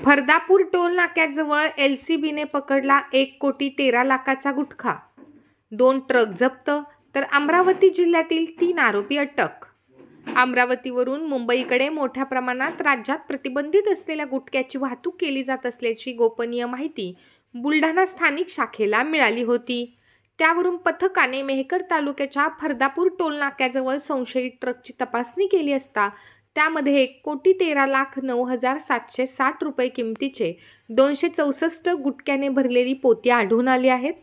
Fardapur toll नाक्याजवळ एलसीबीने पकडला 1,13,00,000चा गुटखा, 2 truck जप्त, तर अमरावती जिल्ह्यातील 3 आरोपी अटक. अमरावतीवरून मुंबईकडे मोठ्या प्रमाणात राज्यात प्रतिबंधित असलेल्या गुटख्याची वाहतूक केली जात असल्याची गोपनीय माहिती बुलढाणा स्थानिक शाखेला मिळाली होती. त्यावरून पथकाने मेहकर तालुक्याच्या फरदापूर टोल नाक्याजवळ संशयित ट्रकची तपासणी केली असता त्यामध्ये 1,13,09,760 रुपये किमतीचे 264 गुटख्याने भरलेली पोती आढळून आली आहेत.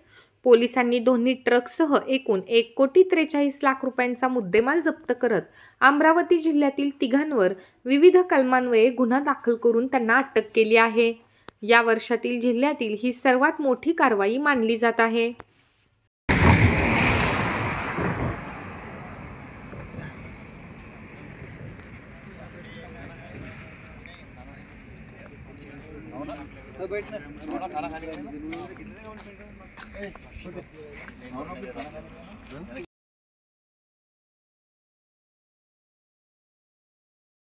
पोलिसांनी दोन्ही ट्रकसह एकूण 1,43,00,000 रुपयांचा मुद्देमाल जप्त करत अमरावती जिल्ह्यातील तिघांवर विविध कलमान्वये गुन्हा दाखल करून त्यांना अटक केली आहे. या वर्षातील जिल्ह्यातील ही सर्वात मोठी कारवाई मानली जात आहे. खाना खाने